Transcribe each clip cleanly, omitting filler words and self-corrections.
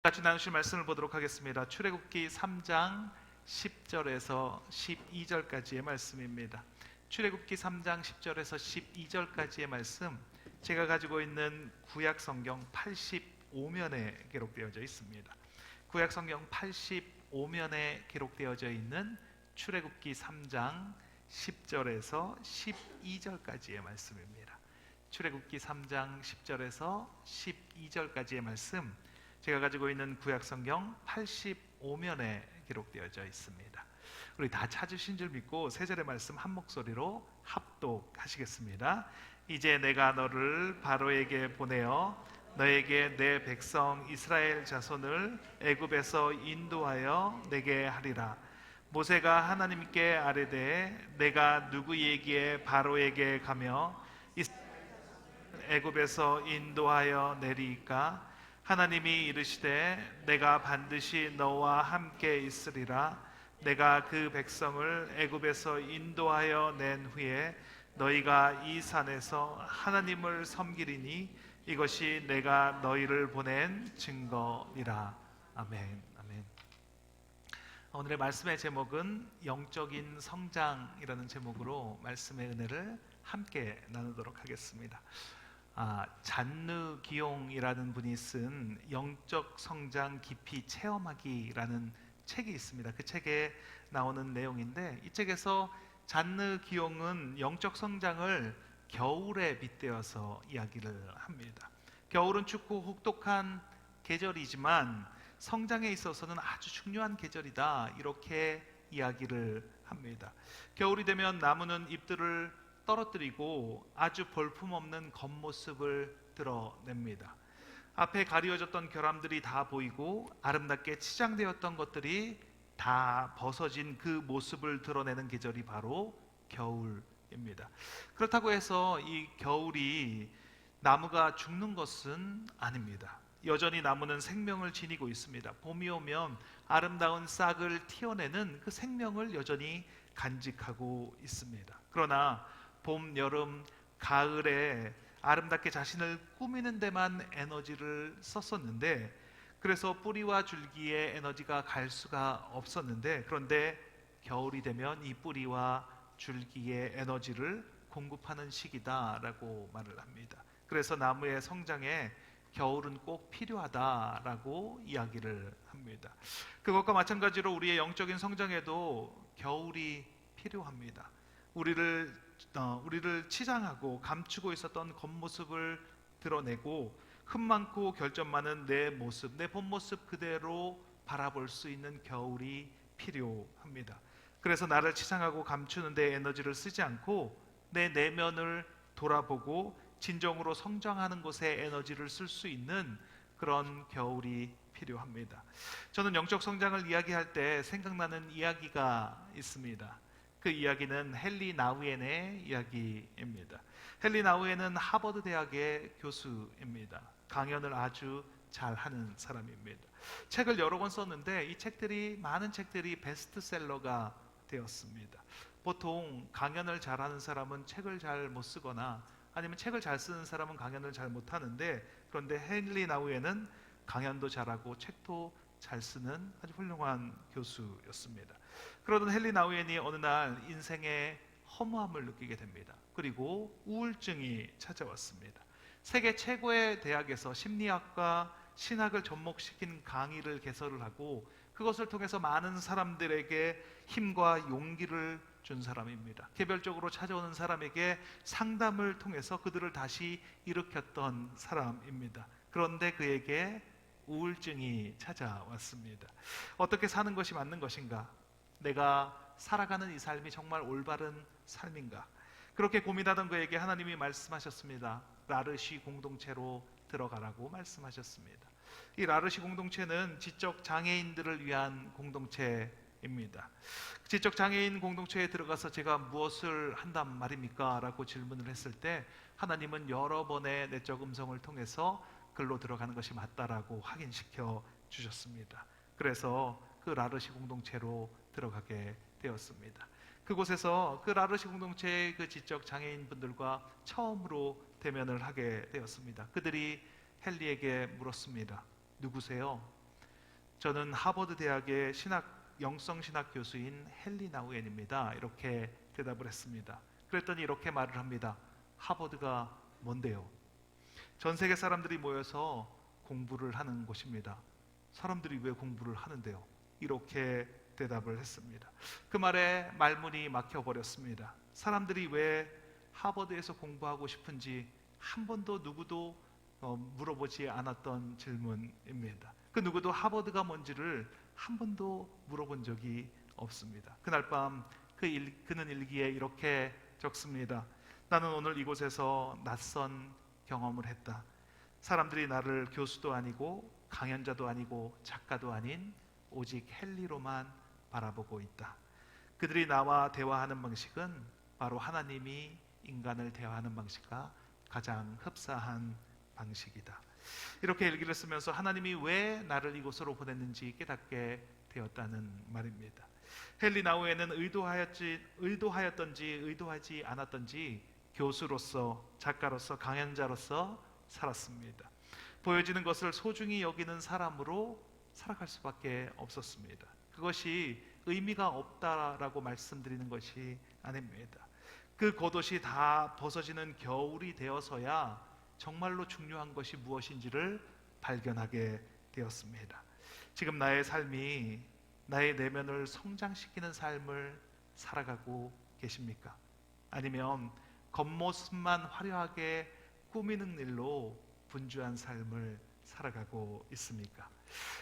같이 나누실 말씀을 보도록 하겠습니다. 출애굽기 3장 10절에서 12절까지의 말씀입니다. 출애굽기 3장 10절에서 12절까지의 말씀, 제가 가지고 있는 구약 성경 85면에 기록되어져 있습니다. 구약 성경 85면에 기록되어져 있는 출애굽기 3장 10절에서 12절까지의 말씀입니다. 출애굽기 3장 10절에서 12절까지의 말씀, 제가 가지고 있는 구약성경 85면에 기록되어져 있습니다. 우리 다 찾으신 줄 믿고 세 절의 말씀 한 목소리로 합독하시겠습니다. 이제 내가 너를 바로에게 보내어 너에게 내 백성 이스라엘 자손을 애굽에서 인도하여 내게 하리라. 모세가 하나님께 아뢰되 내가 누구에게 바로에게 가며 애굽에서 인도하여 내리까? 하나님이 이르시되 내가 반드시 너와 함께 있으리라. 내가 그 백성을 애굽에서 인도하여 낸 후에 너희가 이 산에서 하나님을 섬기리니 이것이 내가 너희를 보낸 증거니라. 아멘. 아멘. 오늘의 말씀의 제목은 영적인 성장이라는 제목으로 말씀의 은혜를 함께 나누도록 하겠습니다. 잔느 기용이라는 분이 쓴 영적 성장 깊이 체험하기라는 책이 있습니다. 그 책에 나오는 내용인데, 이 책에서 잔느 기용은 영적 성장을 겨울에 빗대어서 이야기를 합니다. 겨울은 춥고 혹독한 계절이지만 성장에 있어서는 아주 중요한 계절이다, 이렇게 이야기를 합니다. 겨울이 되면 나무는 잎들을 떨어뜨리고 아주 볼품없는 겉모습을 드러냅니다. 앞에 가리워졌던 결함들이 다 보이고 아름답게 치장되었던 것들이 다 벗어진 그 모습을 드러내는 계절이 바로 겨울입니다. 그렇다고 해서 이 겨울이 나무가 죽는 것은 아닙니다. 여전히 나무는 생명을 지니고 있습니다. 봄이 오면 아름다운 싹을 틔어내는 그 생명을 여전히 간직하고 있습니다. 그러나 봄, 여름, 가을에 아름답게 자신을 꾸미는 데만 에너지를 썼었는데, 그래서 뿌리와 줄기에 에너지가 갈 수가 없었는데, 그런데 겨울이 되면 이 뿌리와 줄기에 에너지를 공급하는 시기다라고 말을 합니다. 그래서 나무의 성장에 겨울은 꼭 필요하다라고 이야기를 합니다. 그것과 마찬가지로 우리의 영적인 성장에도 겨울이 필요합니다. 우리를 치장하고 감추고 있었던 겉모습을 드러내고 흠 많고 결점 많은 내 모습, 내 본 모습 그대로 바라볼 수 있는 겨울이 필요합니다. 그래서 나를 치장하고 감추는 데 에너지를 쓰지 않고 내 내면을 돌아보고 진정으로 성장하는 것에 에너지를 쓸 수 있는 그런 겨울이 필요합니다. 저는 영적 성장을 이야기할 때 생각나는 이야기가 있습니다. 그 이야기는 헨리 나우엔의 이야기입니다. 헨리 나우엔은 하버드 대학의 교수입니다. 강연을 아주 잘하는 사람입니다. 책을 여러 권 썼는데 이 많은 책들이 베스트셀러가 되었습니다. 보통 강연을 잘하는 사람은 책을 잘 못 쓰거나 아니면 책을 잘 쓰는 사람은 강연을 잘 못하는데, 그런데 헨리 나우엔은 강연도 잘하고 책도 잘 쓰는 아주 훌륭한 교수였습니다. 그러던 헨리 나우엔이 어느 날 인생의 허무함을 느끼게 됩니다. 그리고 우울증이 찾아왔습니다. 세계 최고의 대학에서 심리학과 신학을 접목시킨 강의를 개설을 하고 그것을 통해서 많은 사람들에게 힘과 용기를 준 사람입니다. 개별적으로 찾아오는 사람에게 상담을 통해서 그들을 다시 일으켰던 사람입니다. 그런데 그에게 우울증이 찾아왔습니다. 어떻게 사는 것이 맞는 것인가? 내가 살아가는 이 삶이 정말 올바른 삶인가? 그렇게 고민하던 그에게 하나님이 말씀하셨습니다. 라르시 공동체로 들어가라고 말씀하셨습니다. 이 라르시 공동체는 지적 장애인들을 위한 공동체입니다. 지적 장애인 공동체에 들어가서 제가 무엇을 한단 말입니까? 라고 질문을 했을 때 하나님은 여러 번의 내적 음성을 통해서 글로 들어가는 것이 맞다라고 확인시켜 주셨습니다. 그래서 그 라르시 공동체로 들어가게 되었습니다. 그곳에서 그 라르시 공동체의 그 지적 장애인 분들과 처음으로 대면을 하게 되었습니다. 그들이 헨리에게 물었습니다. 누구세요? 저는 하버드 대학의 영성 신학 교수인 헨리 나우엔입니다. 이렇게 대답을 했습니다. 그랬더니 이렇게 말을 합니다. 하버드가 뭔데요? 전 세계 사람들이 모여서 공부를 하는 곳입니다. 사람들이 왜 공부를 하는데요? 이렇게 대답을 했습니다. 그 말에 말문이 막혀버렸습니다. 사람들이 왜 하버드에서 공부하고 싶은지 한 번도 누구도 물어보지 않았던 질문입니다. 그 누구도 하버드가 뭔지를 한 번도 물어본 적이 없습니다. 그날 밤 그는 일기에 이렇게 적습니다. 나는 오늘 이곳에서 낯선 경험을 했다. 사람들이 나를 교수도 아니고 강연자도 아니고 작가도 아닌 오직 헨리로만 바라보고 있다. 그들이 나와 대화하는 방식은 바로 하나님이 인간을 대화하는 방식과 가장 흡사한 방식이다. 이렇게 일기를 쓰면서 하나님이 왜 나를 이곳으로 보냈는지 깨닫게 되었다는 말입니다. 헨리 나우엔은 의도하였던지 의도하지 않았던지 교수로서, 작가로서, 강연자로서 살았습니다. 보여지는 것을 소중히 여기는 사람으로 살아갈 수밖에 없었습니다. 그것이 의미가 없다라고 말씀드리는 것이 아닙니다. 그 겉옷이 다 벗어지는 겨울이 되어서야 정말로 중요한 것이 무엇인지를 발견하게 되었습니다. 지금 나의 삶이 나의 내면을 성장시키는 삶을 살아가고 계십니까? 아니면 겉모습만 화려하게 꾸미는 일로 분주한 삶을 살아가고 있습니까?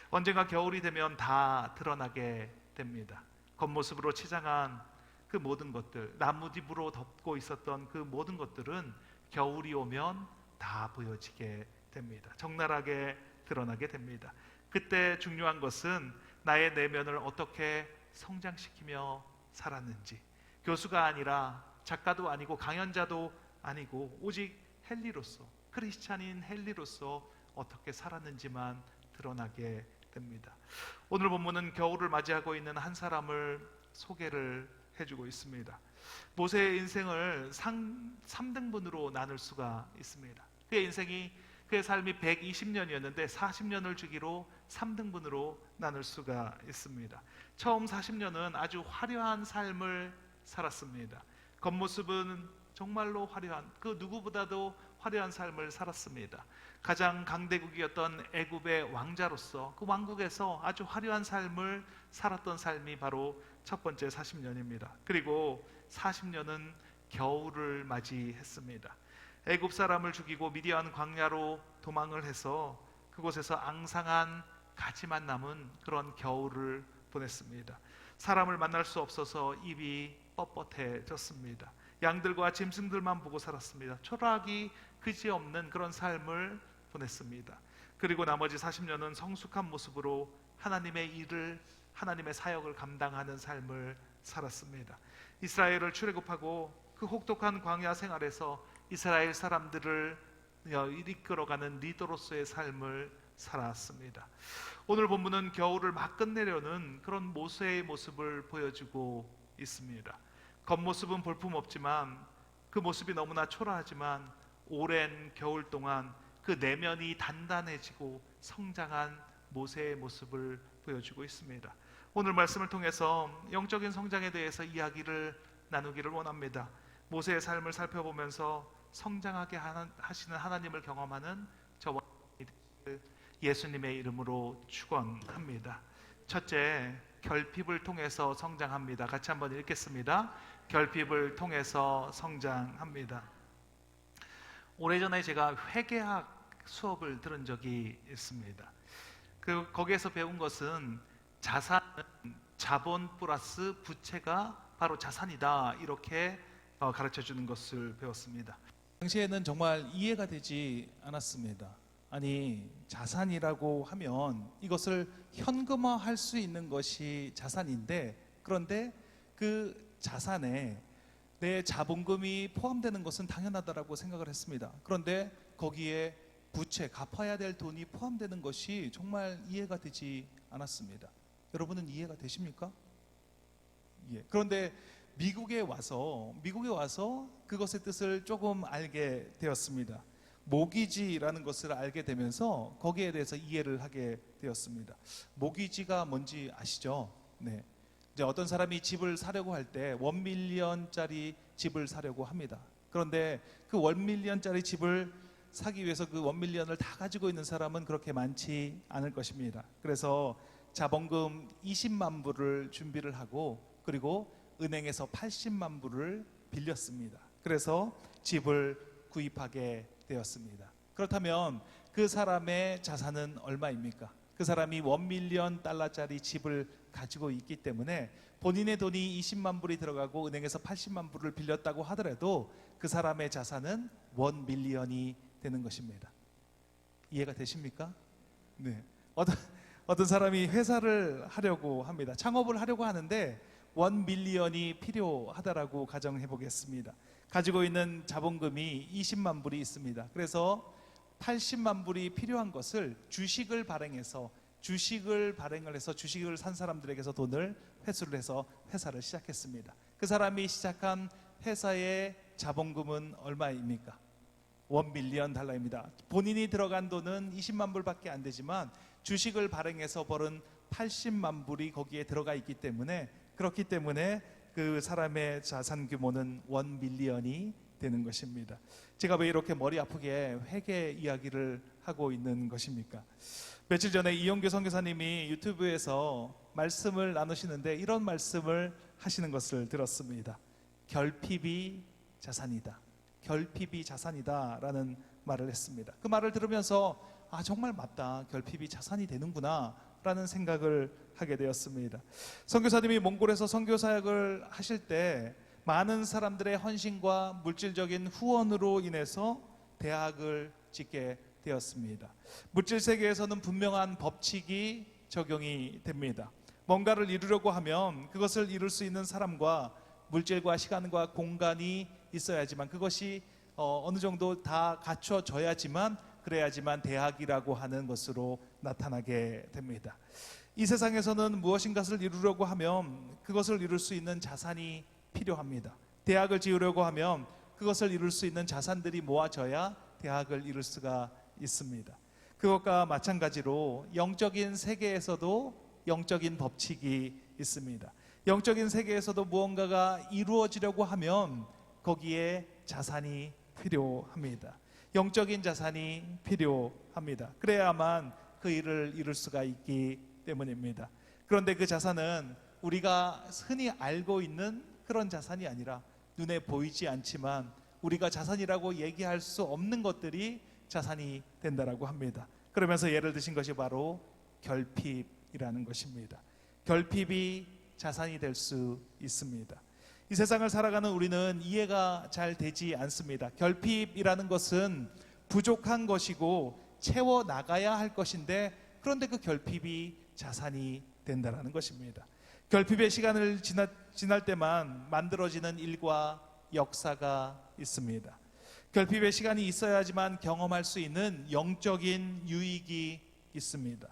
언젠가 겨울이 되면 다 드러나게 됩니다. 겉모습으로 치장한 그 모든 것들, 나뭇잎으로 덮고 있었던 그 모든 것들은 겨울이 오면 다 보여지게 됩니다. 적나라하게 드러나게 됩니다. 그때 중요한 것은 나의 내면을 어떻게 성장시키며 살았는지, 교수가 아니라 작가도 아니고 강연자도 아니고 오직 헨리로서, 크리스찬인 헨리로서 어떻게 살았는지만 드러나게 됩니다. 오늘 본문은 겨울을 맞이하고 있는 한 사람을 소개를 해주고 있습니다. 모세의 인생을 3등분으로 나눌 수가 있습니다. 그의 삶이 120년이었는데 40년을 주기로 3등분으로 나눌 수가 있습니다. 처음 40년은 아주 화려한 삶을 살았습니다. 겉모습은 정말로 화려한, 그 누구보다도 화려한 삶을 살았습니다. 가장 강대국이었던 애굽의 왕자로서 그 왕국에서 아주 화려한 삶을 살았던 삶이 바로 첫 번째 40년입니다. 그리고 40년은 겨울을 맞이했습니다. 애굽 사람을 죽이고 미디안 광야로 도망을 해서 그곳에서 앙상한 가지만 남은 그런 겨울을 보냈습니다. 사람을 만날 수 없어서 입이 뻣뻣해졌습니다. 양들과 짐승들만 보고 살았습니다. 초라하기 그지없는 그런 삶을 보냈습니다. 그리고 나머지 40년은 성숙한 모습으로 하나님의 일을, 하나님의 사역을 감당하는 삶을 살았습니다. 이스라엘을 출애굽하고 그 혹독한 광야 생활에서 이스라엘 사람들을 이끌어가는 리더로서의 삶을 살았습니다. 오늘 본문은 겨울을 막 끝내려는 그런 모세의 모습을 보여주고 있습니다. 겉모습은 볼품없지만 그 모습이 너무나 초라하지만 오랜 겨울 동안 그 내면이 단단해지고 성장한 모세의 모습을 보여주고 있습니다. 오늘 말씀을 통해서 영적인 성장에 대해서 이야기를 나누기를 원합니다. 모세의 삶을 살펴보면서 성장하게 하시는 하나님을 경험하는 저와 예수님의 이름으로 축원합니다. 첫째, 결핍을 통해서 성장합니다. 같이 한번 읽겠습니다. 결핍을 통해서 성장합니다. 오래전에 제가 회계학 수업을 들은 적이 있습니다. 거기에서 배운 것은 자산은 자본 플러스 부채가 바로 자산이다, 이렇게 가르쳐 주는 것을 배웠습니다. 당시에는 정말 이해가 되지 않았습니다. 아니, 자산이라고 하면 이것을 현금화할 수 있는 것이 자산인데, 그런데 그 자산에 내 자본금이 포함되는 것은 당연하다라고 생각을 했습니다. 그런데 거기에 부채, 갚아야 될 돈이 포함되는 것이 정말 이해가 되지 않았습니다. 여러분은 이해가 되십니까? 예. 그런데 미국에 와서 그것의 뜻을 조금 알게 되었습니다. 모기지라는 것을 알게 되면서 거기에 대해서 이해를 하게 되었습니다. 모기지가 뭔지 아시죠? 네. 이제 어떤 사람이 집을 사려고 할 때 1밀리언짜리 집을 사려고 합니다. 그런데 그 1밀리언짜리 집을 사기 위해서 그 1밀리언을 다 가지고 있는 사람은 그렇게 많지 않을 것입니다. 그래서 자본금 20만 불을 준비를 하고 그리고 은행에서 80만 불을 빌렸습니다. 그래서 집을 구입하게 되었습니다. 그렇다면 그 사람의 자산은 얼마입니까? 그 사람이 1밀리언 달러짜리 집을 가지고 있기 때문에 본인의 돈이 20만 불이 들어가고 은행에서 80만 불을 빌렸다고 하더라도 그 사람의 자산은 1밀리언이 되는 것입니다. 이해가 되십니까? 네. 어떤 사람이 회사를 하려고 합니다. 창업을 하려고 하는데 1밀리언이 필요하다라고 가정해 보겠습니다. 가지고 있는 자본금이 20만 불이 있습니다. 그래서 80만 불이 필요한 것을 주식을 발행을 해서 주식을 산 사람들에게서 돈을 회수를 해서 회사를 시작했습니다. 그 사람이 시작한 회사의 자본금은 얼마입니까? 1밀리언 달러입니다. 본인이 들어간 돈은 20만 불밖에 안 되지만 주식을 발행해서 벌은 80만 불이 거기에 들어가 있기 때문에 그렇기 때문에 그 사람의 자산 규모는 1밀리언이 되는 것입니다. 제가 왜 이렇게 머리 아프게 회계 이야기를 하고 있는 것입니까? 며칠 전에 이용규 선교사님이 유튜브에서 말씀을 나누시는데 이런 말씀을 하시는 것을 들었습니다. 결핍이 자산이다. 결핍이 자산이다 라는 말을 했습니다. 그 말을 들으면서 정말 맞다. 결핍이 자산이 되는구나 라는 생각을 하게 되었습니다. 선교사님이 몽골에서 선교 사역을 하실 때 많은 사람들의 헌신과 물질적인 후원으로 인해서 대학을 짓게 되었습니다. 물질 세계에서는 분명한 법칙이 적용이 됩니다. 뭔가를 이루려고 하면 그것을 이룰 수 있는 사람과 물질과 시간과 공간이 있어야지만 그것이 어느 정도 다 갖춰져야지만 그래야지만 대학이라고 하는 것으로 나타나게 됩니다. 이 세상에서는 무엇인가를 이루려고 하면 그것을 이룰 수 있는 자산이 필요합니다. 대학을 지으려고 하면 그것을 이룰 수 있는 자산들이 모아져야 대학을 이룰 수가 있습니다. 그것과 마찬가지로 영적인 세계에서도 영적인 법칙이 있습니다. 영적인 세계에서도 무언가가 이루어지려고 하면 거기에 자산이 필요합니다. 영적인 자산이 필요합니다. 그래야만 그 일을 이룰 수가 있기 때문입니다. 그런데 그 자산은 우리가 흔히 알고 있는 그런 자산이 아니라 눈에 보이지 않지만 우리가 자산이라고 얘기할 수 없는 것들이 자산이 된다라고 합니다. 그러면서 예를 드신 것이 바로 결핍이라는 것입니다. 결핍이 자산이 될 수 있습니다. 이 세상을 살아가는 우리는 이해가 잘 되지 않습니다. 결핍이라는 것은 부족한 것이고 채워 나가야 할 것인데 그런데 그 결핍이 자산이 된다는 것입니다. 결핍의 시간을 지날 때만 만들어지는 일과 역사가 있습니다. 결핍의 시간이 있어야지만 경험할 수 있는 영적인 유익이 있습니다.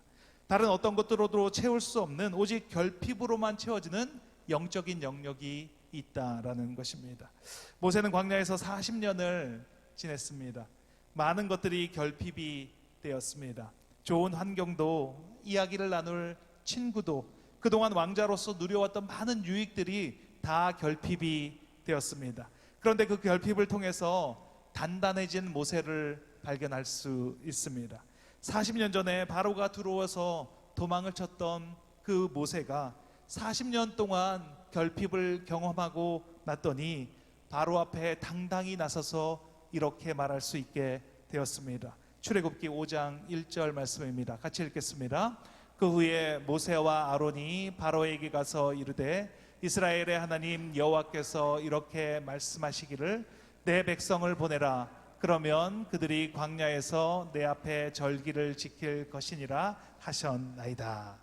다른 어떤 것들로도 채울 수 없는 오직 결핍으로만 채워지는 영적인 영역이 있다라는 것입니다. 모세는 광야에서 40년을 지냈습니다. 많은 것들이 결핍이 되었습니다. 좋은 환경도, 이야기를 나눌 친구도, 그동안 왕자로서 누려왔던 많은 유익들이 다 결핍이 되었습니다. 그런데 그 결핍을 통해서 단단해진 모세를 발견할 수 있습니다. 40년 전에 바로가 들어와서 도망을 쳤던 그 모세가 40년 동안 결핍을 경험하고 났더니 바로 앞에 당당히 나서서 이렇게 말할 수 있게 되었습니다. 출애굽기 5장 1절 말씀입니다. 같이 읽겠습니다. 그 후에 모세와 아론이 바로에게 가서 이르되 이스라엘의 하나님 여호와께서 이렇게 말씀하시기를 내 백성을 보내라. 그러면 그들이 광야에서 내 앞에 절기를 지킬 것이니라 하셨나이다.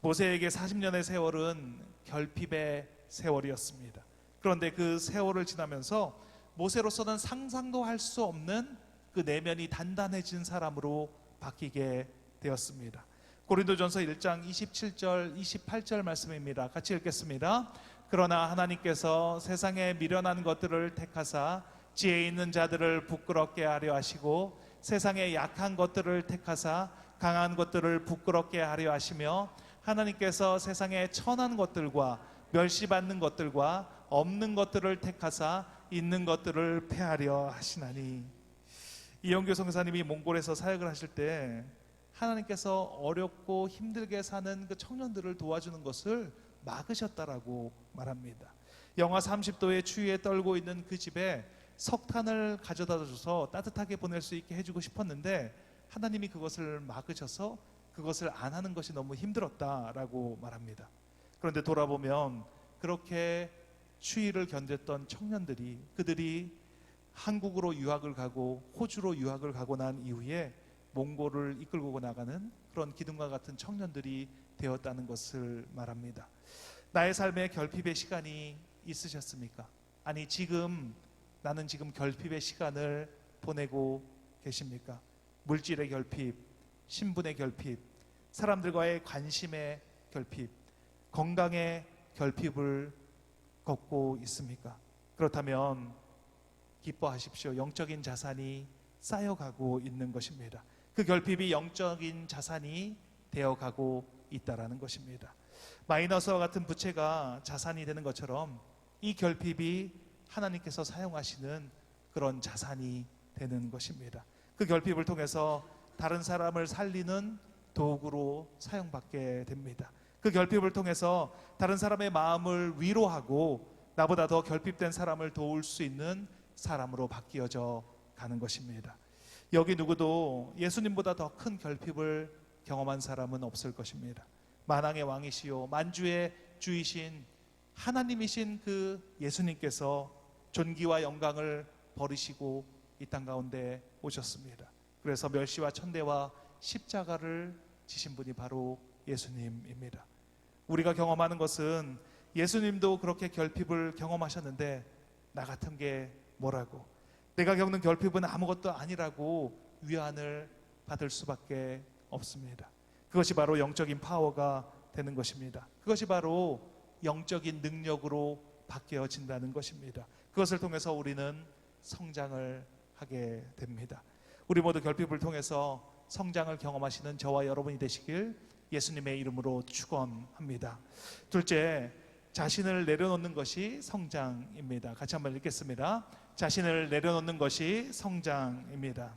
모세에게 40년의 세월은 결핍의 세월이었습니다. 그런데 그 세월을 지나면서 모세로서는 상상도 할 수 없는 그 내면이 단단해진 사람으로 바뀌게 되었습니다. 고린도전서 1장 27절 28절 말씀입니다. 같이 읽겠습니다. 그러나 하나님께서 세상에 미련한 것들을 택하사 지혜 있는 자들을 부끄럽게 하려 하시고 세상의 약한 것들을 택하사 강한 것들을 부끄럽게 하려 하시며 하나님께서 세상의 천한 것들과 멸시받는 것들과 없는 것들을 택하사 있는 것들을 패하려 하시나니. 이영규 성사님이 몽골에서 사역을 하실 때 하나님께서 어렵고 힘들게 사는 그 청년들을 도와주는 것을 막으셨다라고 말합니다. 영하 30도의 추위에 떨고 있는 그 집에 석탄을 가져다 줘서 따뜻하게 보낼 수 있게 해주고 싶었는데 하나님이 그것을 막으셔서 그것을 안 하는 것이 너무 힘들었다라고 말합니다. 그런데 돌아보면 그렇게 추위를 견뎠던 청년들이, 그들이 한국으로 유학을 가고 호주로 유학을 가고 난 이후에 몽골을 이끌고 나가는 그런 기둥과 같은 청년들이 되었다는 것을 말합니다. 나의 삶에 결핍의 시간이 있으셨습니까? 아니, 나는 지금 결핍의 시간을 보내고 계십니까? 물질의 결핍, 신분의 결핍, 사람들과의 관심의 결핍, 건강의 결핍을 겪고 있습니까? 그렇다면 기뻐하십시오. 영적인 자산이 쌓여가고 있는 것입니다. 그 결핍이 영적인 자산이 되어가고 있다라는 것입니다. 마이너스와 같은 부채가 자산이 되는 것처럼 이 결핍이 하나님께서 사용하시는 그런 자산이 되는 것입니다. 그 결핍을 통해서 다른 사람을 살리는 도구로 사용받게 됩니다. 그 결핍을 통해서 다른 사람의 마음을 위로하고 나보다 더 결핍된 사람을 도울 수 있는 사람으로 바뀌어져 가는 것입니다. 여기 누구도 예수님보다 더 큰 결핍을 경험한 사람은 없을 것입니다. 만왕의 왕이시요 만주의 주이신 하나님이신 그 예수님께서 존귀와 영광을 버리시고 이 땅 가운데 오셨습니다. 그래서 멸시와 천대와 십자가를 지신 분이 바로 예수님입니다. 우리가 경험하는 것은 예수님도 그렇게 결핍을 경험하셨는데 나 같은 게 뭐라고, 내가 겪는 결핍은 아무것도 아니라고 위안을 받을 수밖에 없습니다. 그것이 바로 영적인 파워가 되는 것입니다. 그것이 바로 영적인 능력으로 바뀌어진다는 것입니다. 그것을 통해서 우리는 성장을 하게 됩니다. 우리 모두 결핍을 통해서 성장을 경험하시는 저와 여러분이 되시길 예수님의 이름으로 축원합니다. 둘째, 자신을 내려놓는 것이 성장입니다. 같이 한번 읽겠습니다. 자신을 내려놓는 것이 성장입니다.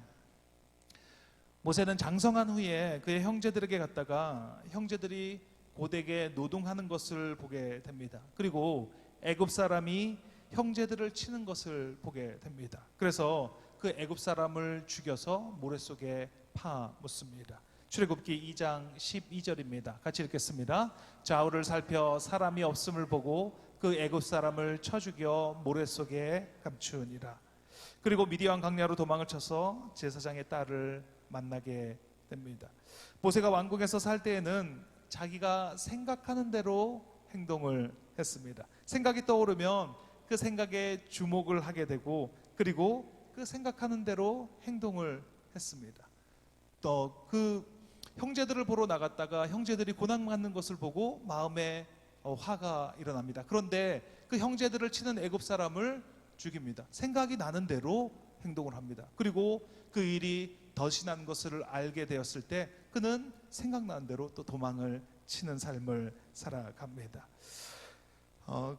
모세는 장성한 후에 그의 형제들에게 갔다가 형제들이 고되게 노동하는 것을 보게 됩니다. 그리고 애굽 사람이 형제들을 치는 것을 보게 됩니다. 그래서 그 애굽 사람을 죽여서 모래 속에 파묻습니다. 출애굽기 2장 12절입니다. 같이 읽겠습니다. 좌우를 살펴 사람이 없음을 보고 그 애굽 사람을 쳐 죽여 모래 속에 감추니라. 그리고 미디안 강야로 도망을 쳐서 제사장의 딸을 만나게 됩니다. 모세가 왕궁에서 살 때에는 자기가 생각하는 대로 행동을 했습니다. 생각이 떠오르면 그 생각에 주목을 하게 되고 그리고 그 생각하는 대로 행동을 했습니다. 또 그 형제들을 보러 나갔다가 형제들이 고난받는 것을 보고 마음에 화가 일어납니다. 그런데 그 형제들을 치는 애굽 사람을 죽입니다. 생각이 나는 대로 행동을 합니다. 그리고 그 일이 더 심한 것을 알게 되었을 때 그는 생각나는 대로 또 도망을 치는 삶을 살아갑니다.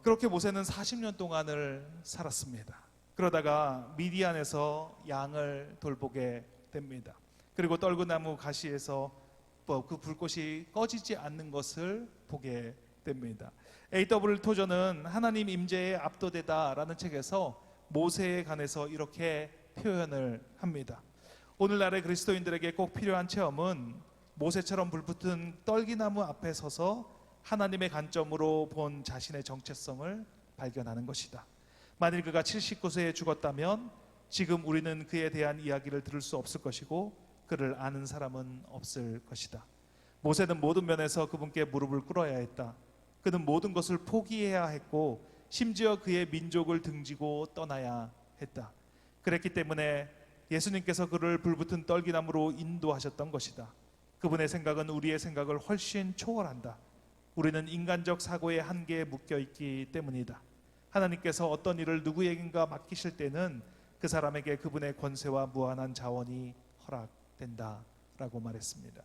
그렇게 모세는 40년 동안을 살았습니다. 그러다가 미디안에서 양을 돌보게 됩니다. 그리고 떨구나무 가시에서 그 불꽃이 꺼지지 않는 것을 보게 됩니다. A.W. 토저는 하나님 임재에 압도되다라는 책에서 모세에 관해서 이렇게 표현을 합니다. 오늘날의 그리스도인들에게 꼭 필요한 체험은 모세처럼 불붙은 떨기나무 앞에 서서 하나님의 관점으로 본 자신의 정체성을 발견하는 것이다. 만일 그가 79세에 죽었다면 지금 우리는 그에 대한 이야기를 들을 수 없을 것이고 그를 아는 사람은 없을 것이다. 모세는 모든 면에서 그분께 무릎을 꿇어야 했다. 그는 모든 것을 포기해야 했고 심지어 그의 민족을 등지고 떠나야 했다. 그랬기 때문에 예수님께서 그를 불붙은 떨기나무로 인도하셨던 것이다. 그분의 생각은 우리의 생각을 훨씬 초월한다. 우리는 인간적 사고의 한계에 묶여 있기 때문이다. 하나님께서 어떤 일을 누구에겐가 맡기실 때는 그 사람에게 그분의 권세와 무한한 자원이 허락된다라고 말했습니다.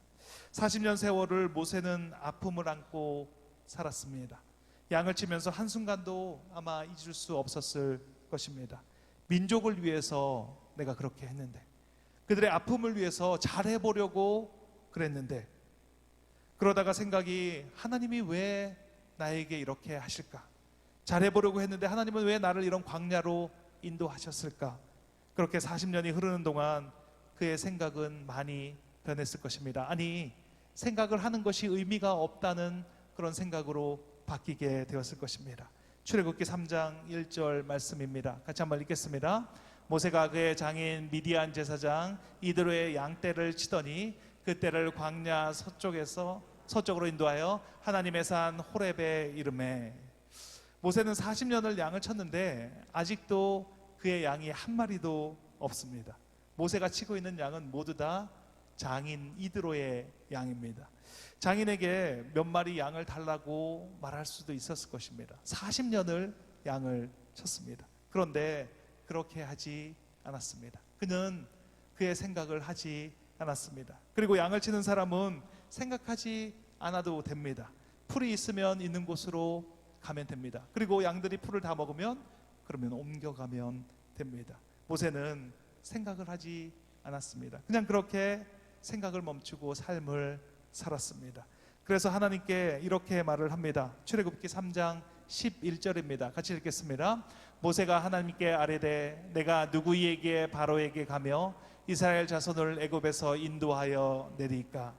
40년 세월을 모세는 아픔을 안고 살았습니다. 양을 치면서 한순간도 아마 잊을 수 없었을 것입니다. 민족을 위해서 내가 그렇게 했는데, 그들의 아픔을 위해서 잘해보려고 그랬는데, 그러다가 생각이, 하나님이 왜 나에게 이렇게 하실까? 잘해보려고 했는데 하나님은 왜 나를 이런 광야로 인도하셨을까? 그렇게 40년이 흐르는 동안 그의 생각은 많이 변했을 것입니다. 아니, 생각을 하는 것이 의미가 없다는 그런 생각으로 바뀌게 되었을 것입니다. 출애굽기 3장 1절 말씀입니다. 같이 한번 읽겠습니다. 모세가 그의 장인 미디안 제사장 이드로의 양떼를 치더니 그 떼를 광야 서쪽으로 인도하여 하나님의 산 호렙에 이르매. 모세는 40년을 양을 쳤는데 아직도 그의 양이 한 마리도 없습니다. 모세가 치고 있는 양은 모두 다 장인 이드로의 양입니다. 장인에게 몇 마리 양을 달라고 말할 수도 있었을 것입니다. 40년을 양을 쳤습니다. 그런데 그렇게 하지 않았습니다. 그는 그의 생각을 하지 않았습니다. 그리고 양을 치는 사람은 생각하지 않아도 됩니다. 풀이 있으면 있는 곳으로 가면 됩니다. 그리고 양들이 풀을 다 먹으면 그러면 옮겨가면 됩니다. 모세는 생각을 하지 않았습니다. 그냥 그렇게 생각을 멈추고 삶을 살았습니다. 그래서 하나님께 이렇게 말을 합니다. 출애굽기 3장 11절입니다. 같이 읽겠습니다. 모세가 하나님께 아뢰되 내가 누구에게 바로에게 가며 이스라엘 자손을 애굽에서 인도하여 내리까?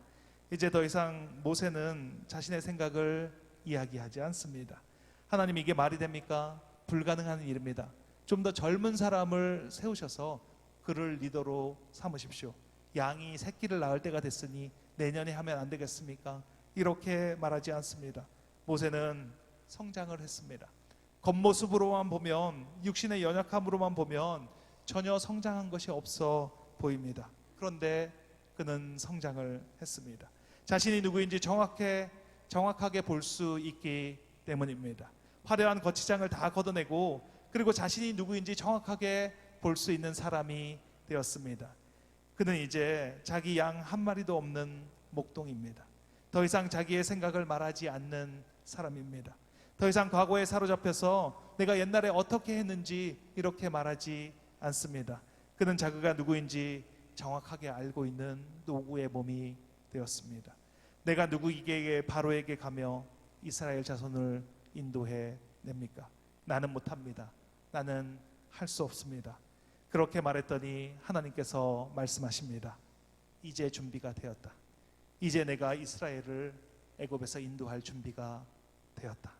이제 더 이상 모세는 자신의 생각을 이야기하지 않습니다. 하나님, 이게 말이 됩니까? 불가능한 일입니다. 좀 더 젊은 사람을 세우셔서 그를 리더로 삼으십시오. 양이 새끼를 낳을 때가 됐으니 내년에 하면 안 되겠습니까? 이렇게 말하지 않습니다. 모세는 성장을 했습니다. 겉모습으로만 보면, 육신의 연약함으로만 보면 전혀 성장한 것이 없어 보입니다. 그런데 그는 성장을 했습니다. 자신이 누구인지 정확하게 볼 수 있기 때문입니다. 화려한 거치장을 다 걷어내고 그리고 자신이 누구인지 정확하게 볼 수 있는 사람이 되었습니다. 그는 이제 자기 양 한 마리도 없는 목동입니다. 더 이상 자기의 생각을 말하지 않는 사람입니다. 더 이상 과거에 사로잡혀서 내가 옛날에 어떻게 했는지 이렇게 말하지 않습니다. 그는 자기가 누구인지 정확하게 알고 있는 노구의 몸이 되었습니다. 내가 누구에게 바로에게 가며 이스라엘 자손을 인도해 냅니까? 나는 못합니다. 나는 할 수 없습니다. 그렇게 말했더니 하나님께서 말씀하십니다. 이제 준비가 되었다. 이제 내가 이스라엘을 애굽에서 인도할 준비가 되었다.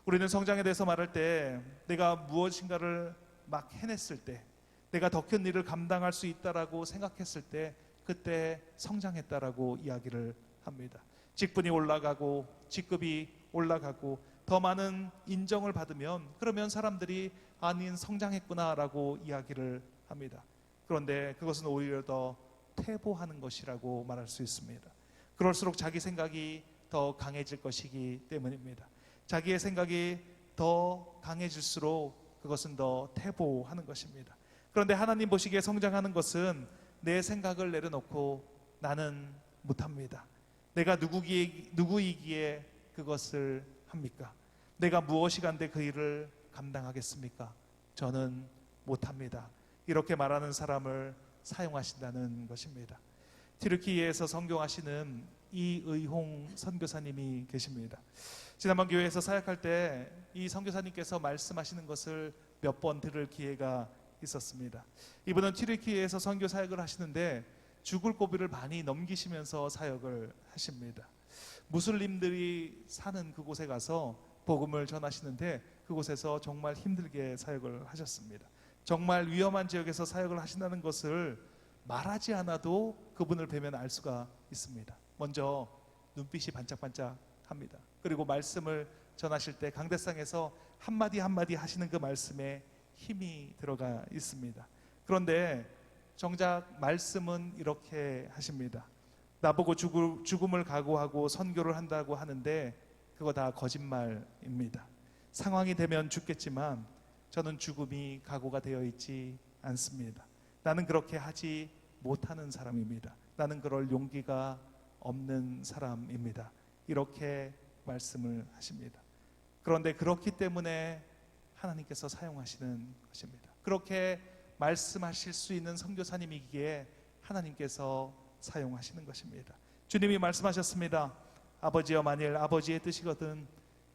우리는 성장에 대해서 말할 때 내가 무엇인가를 막 해냈을 때, 내가 더 큰 일을 감당할 수 있다라고 생각했을 때 그때 성장했다라고 이야기를 합니다. 직분이 올라가고 직급이 올라가고 더 많은 인정을 받으면 그러면 사람들이 아닌 성장했구나라고 이야기를 합니다. 그런데 그것은 오히려 더 퇴보하는 것이라고 말할 수 있습니다. 그럴수록 자기 생각이 더 강해질 것이기 때문입니다. 자기의 생각이 더 강해질수록 그것은 더 퇴보하는 것입니다. 그런데 하나님 보시기에 성장하는 것은 내 생각을 내려놓고 나는 못합니다. 내가 누구이기에 그것을 합니까? 내가 무엇이간데 그 일을 감당하겠습니까? 저는 못합니다. 이렇게 말하는 사람을 사용하신다는 것입니다. 튀르키예에서 선교하시는 이의홍 선교사님이 계십니다. 지난번 교회에서 사역할 때 이 선교사님께서 말씀하시는 것을 몇 번 들을 기회가 있었습니다. 이분은 튀르키예에서 선교 사역을 하시는데 죽을 고비를 많이 넘기시면서 사역을 하십니다. 무슬림들이 사는 그곳에 가서 복음을 전하시는데 그곳에서 정말 힘들게 사역을 하셨습니다. 정말 위험한 지역에서 사역을 하신다는 것을 말하지 않아도 그분을 뵈면 알 수가 있습니다. 먼저 눈빛이 반짝반짝합니다. 그리고 말씀을 전하실 때 강대상에서 한마디 한마디 하시는 그 말씀에 힘이 들어가 있습니다. 그런데 정작 말씀은 이렇게 하십니다. 나보고 죽음을 각오하고 선교를 한다고 하는데 그거 다 거짓말입니다. 상황이 되면 죽겠지만 저는 죽음이 각오가 되어 있지 않습니다. 나는 그렇게 하지 못하는 사람입니다. 나는 그럴 용기가 없는 사람입니다. 이렇게 말씀을 하십니다. 그런데 그렇기 때문에 하나님께서 사용하시는 것입니다. 그렇게 말씀하실 수 있는 선교사님이기에 하나님께서 사용하시는 것입니다. 주님이 말씀하셨습니다. 아버지여, 만일 아버지의 뜻이거든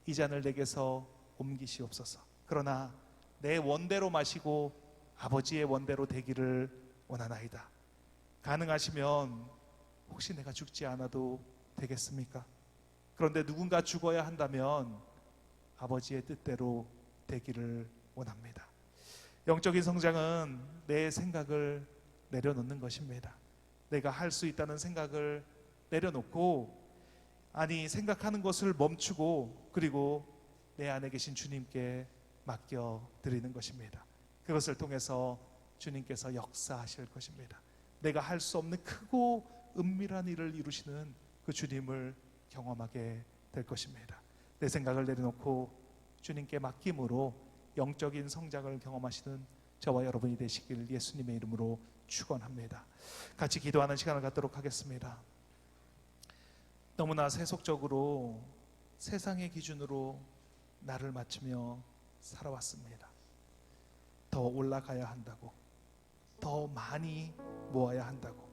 이 잔을 내게서 옮기시옵소서. 그러나 내 원대로 마시고 아버지의 원대로 되기를 원하나이다. 가능하시면 혹시 내가 죽지 않아도 되겠습니까? 그런데 누군가 죽어야 한다면 아버지의 뜻대로 되기를 원합니다. 영적인 성장은 내 생각을 내려놓는 것입니다. 내가 할 수 있다는 생각을 내려놓고, 아니 생각하는 것을 멈추고, 그리고 내 안에 계신 주님께 맡겨드리는 것입니다. 그것을 통해서 주님께서 역사하실 것입니다. 내가 할 수 없는 크고 은밀한 일을 이루시는 그 주님을 경험하게 될 것입니다. 내 생각을 내려놓고 주님께 맡김으로 영적인 성장을 경험하시는 저와 여러분이 되시길 예수님의 이름으로 축원합니다. 같이 기도하는 시간을 갖도록 하겠습니다. 너무나 세속적으로 세상의 기준으로 나를 맞추며 살아왔습니다. 더 올라가야 한다고, 더 많이 모아야 한다고,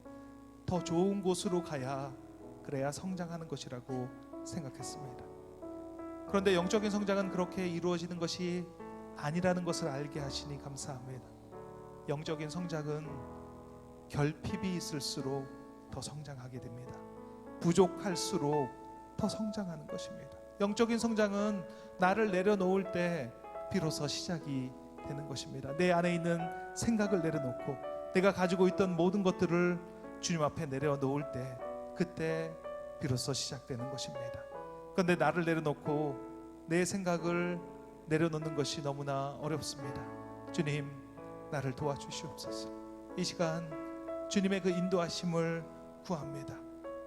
더 좋은 곳으로 가야 그래야 성장하는 것이라고 생각했습니다. 그런데 영적인 성장은 그렇게 이루어지는 것이 아니라는 것을 알게 하시니 감사합니다. 영적인 성장은 결핍이 있을수록 더 성장하게 됩니다. 부족할수록 더 성장하는 것입니다. 영적인 성장은 나를 내려놓을 때 비로소 시작이 되는 것입니다. 내 안에 있는 생각을 내려놓고 내가 가지고 있던 모든 것들을 주님 앞에 내려놓을 때, 그때 비로소 시작되는 것입니다. 그런데 나를 내려놓고 내 생각을 내려놓는 것이 너무나 어렵습니다. 주님, 나를 도와주시옵소서. 이 시간 주님의 그 인도하심을 구합니다.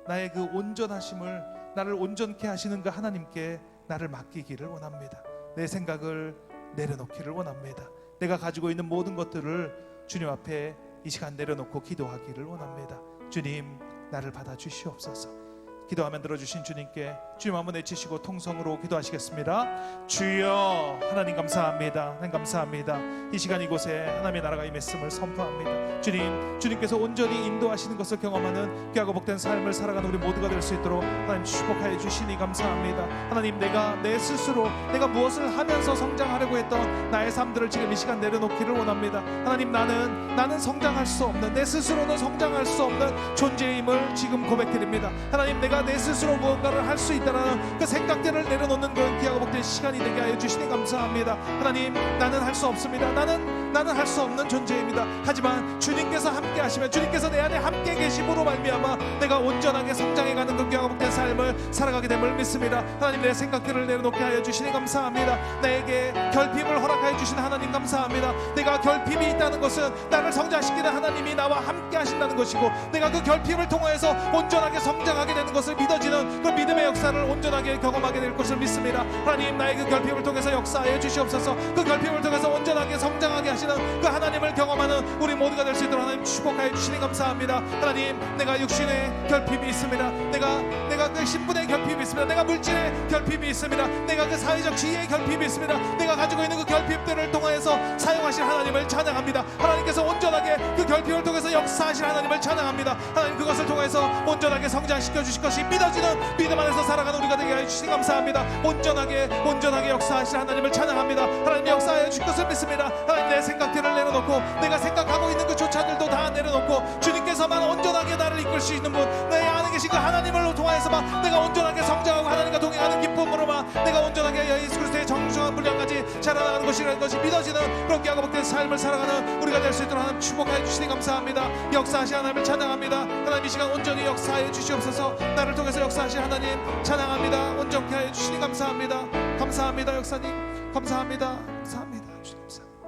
나의 그 온전하심을, 나를 온전케 하시는 그 하나님께 나를 맡기기를 원합니다. 내 생각을 내려놓기를 원합니다. 내가 가지고 있는 모든 것들을 주님 앞에 이 시간 내려놓고 기도하기를 원합니다. 주님, 나를 받아주시옵소서. 기도하면 들어주신 주님께 주님 한번 외치시고 통성으로 기도하시겠습니다. 주여, 하나님 감사합니다. 하나님 감사합니다. 이 시간 이곳에 하나님의 나라가 임했음을 선포합니다. 주님, 주님께서 온전히 인도하시는 것을 경험하는 귀하고 복된 삶을 살아가는 우리 모두가 될 수 있도록 하나님 축복하여 주시니 감사합니다. 하나님, 내가 내 스스로 내가 무엇을 하면서 성장하려고 했던 나의 삶들을 지금 이 시간 내려놓기를 원합니다. 하나님, 나는 성장할 수 없는, 내 스스로는 성장할 수 없는 존재임을 지금 고백드립니다. 하나님, 내가 내 스스로 무언가를 할 수 있다는 그 생각들을 내려놓는 그 귀하고 복된 시간이 되게 하여 주시니 감사합니다. 하나님, 나는 할 수 없습니다. 나는 할 수 없는 존재입니다. 하지만 주님께서 함께 하시면, 주님께서 내 안에 함께 계심으로 말미암아 내가 온전하게 성장해가는 그 귀하고 복된 삶을 살아가게 됨을 믿습니다. 하나님, 내 생각들을 내려놓게 하여 주시니 감사합니다. 나에게 결핍을 허락하여 주시는 하나님 감사합니다. 내가 결핍이 있다는 것은 나를 성장시키는 하나님이 나와 함께 하신다는 것이고, 내가 그 결핍을 통하여서 온전하게 성장하게 되는 것을 믿어지는 그 믿음의 역사를 온전하게 경험하게 될 것을 믿습니다. 하나님, 나의 그 결핍을 통해서 역사하여 주시옵소서. 그 결핍을 통해서 온전하게 성장하게 하시는 그 하나님을 경험하는 우리 모두가 될 수 있도록 하나님 축복하여 주시니 감사합니다. 하나님, 내가 육신의 결핍이 있습니다. 내가 그 신분의 결핍이 있습니다. 내가 물질의 결핍이 있습니다. 내가 그 사회적 지위의 결핍이 있습니다. 내가 가지고 있는 그 결핍들을 통하여서 사용하실 하나님을 찬양합니다. 하나님께서 온전하게 그 결핍을 통해서 역사하실 하나님을 찬양합니다. 하나님, 그것을 통해서 온전하게 성장시켜 주실 것이 믿어지는 믿음 안에서 살아가는 우리가 되게 하여 주시니 감사합니다. 온전하게 역사하실 하나님을 찬양합니다. 하나님, 역사하여 주실 것을 믿습니다. 하나님, 내 생각들을 내려놓고 내가 생각하고 있는 그 조차들도 다 내려놓고 주님께서만 온전하게 나를 이끌 수 있는 분, 내 안에 계신 그 하나님을 통하여서만 내가 온전하게 성장하고 하나님과 동행하는 기쁨으로만 내가 온전하게 예수 그리스도의 정중한 분량까지 자라나가는 것이라는 것이 믿어지는 그런 귀하고 복된 삶을 살아가는 우리가 될 수 있도록 하나님 축복하여 주시니 감사합니다. 역사하신 하나님을 찬양합니다. 하나님, 이 시간 온전히 역사하여 주시옵소서. 나를 통해서 역사하신 하나님 찬양합니다. 온전케 하여 주시니 감사합니다. 감사합니다. 역사님 감사합니다. 감사합니다. 주님 감사합니다.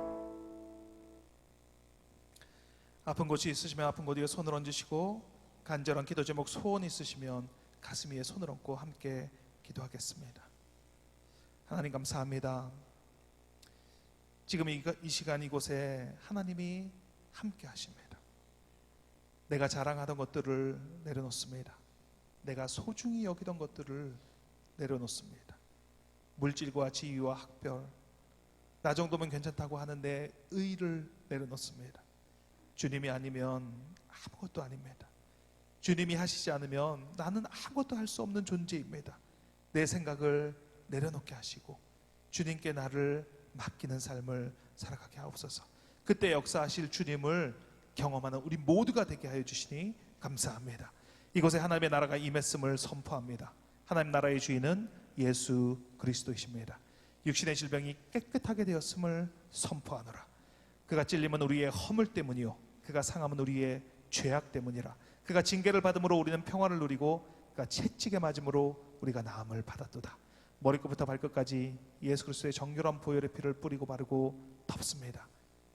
아픈 곳이 있으시면 아픈 곳 위에 손을 얹으시고, 간절한 기도 제목 소원 있으시면 가슴 위에 손을 얹고 함께 기도하겠습니다. 하나님 감사합니다. 지금 이 시간 이곳에 하나님이 함께 하십니다. 내가 자랑하던 것들을 내려놓습니다. 내가 소중히 여기던 것들을 내려놓습니다. 물질과 지위와 학별, 나 정도면 괜찮다고 하는데 의를 내려놓습니다. 주님이 아니면 아무것도 아닙니다. 주님이 하시지 않으면 나는 아무것도 할 수 없는 존재입니다. 내 생각을 내려놓게 하시고 주님께 나를 맡기는 삶을 살아가게 하옵소서. 그때 역사하실 주님을 경험하는 우리 모두가 되게 하여 주시니 감사합니다. 이곳에 하나님의 나라가 임했음을 선포합니다. 하나님 나라의 주인은 예수 그리스도이십니다. 육신의 질병이 깨끗하게 되었음을 선포하노라. 그가 찔림은 우리의 허물 때문이요 그가 상함은 우리의 죄악 때문이라. 그가 징계를 받음으로 우리는 평화를 누리고 그가 채찍에 맞음으로 우리가 나음을 받았도다. 머리끝부터 발끝까지 예수 그리스도의 정결한 보혈의 피를 뿌리고 바르고 덮습니다.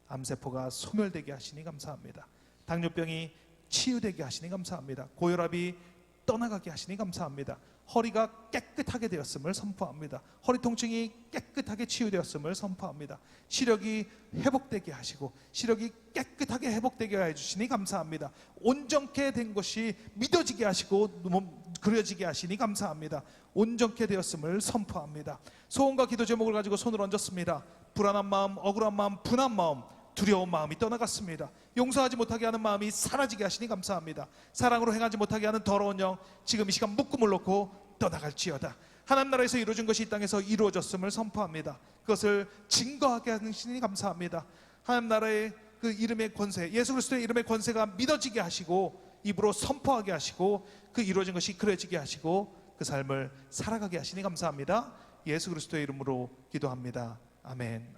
암세포가 소멸되게 하시니 감사합니다. 당뇨병이 치유되게 하시니 감사합니다. 고혈압이 떠나가게 하시니 감사합니다. 허리가 깨끗하게 되었음을 선포합니다. 허리 통증이 깨끗하게 치유되었음을 선포합니다. 시력이 회복되게 하시고 시력이 깨끗하게 회복되게 해주시니 감사합니다. 온전케 된 것이 믿어지게 하시고 그려지게 하시니 감사합니다. 온전케 되었음을 선포합니다. 소원과 기도 제목을 가지고 손을 얹었습니다. 불안한 마음, 억울한 마음, 분한 마음, 두려운 마음이 떠나갔습니다. 용서하지 못하게 하는 마음이 사라지게 하시니 감사합니다. 사랑으로 행하지 못하게 하는 더러운 영 지금 이 시간 묶음을 놓고 떠나갈지어다. 하나님 나라에서 이루어진 것이 이 땅에서 이루어졌음을 선포합니다. 그것을 증거하게 하시니 감사합니다. 하나님 나라의 그 이름의 권세, 예수 그리스도의 이름의 권세가 믿어지게 하시고 입으로 선포하게 하시고 그 이루어진 것이 그려지게 하시고 그 삶을 살아가게 하시니 감사합니다. 예수 그리스도의 이름으로 기도합니다. 아멘.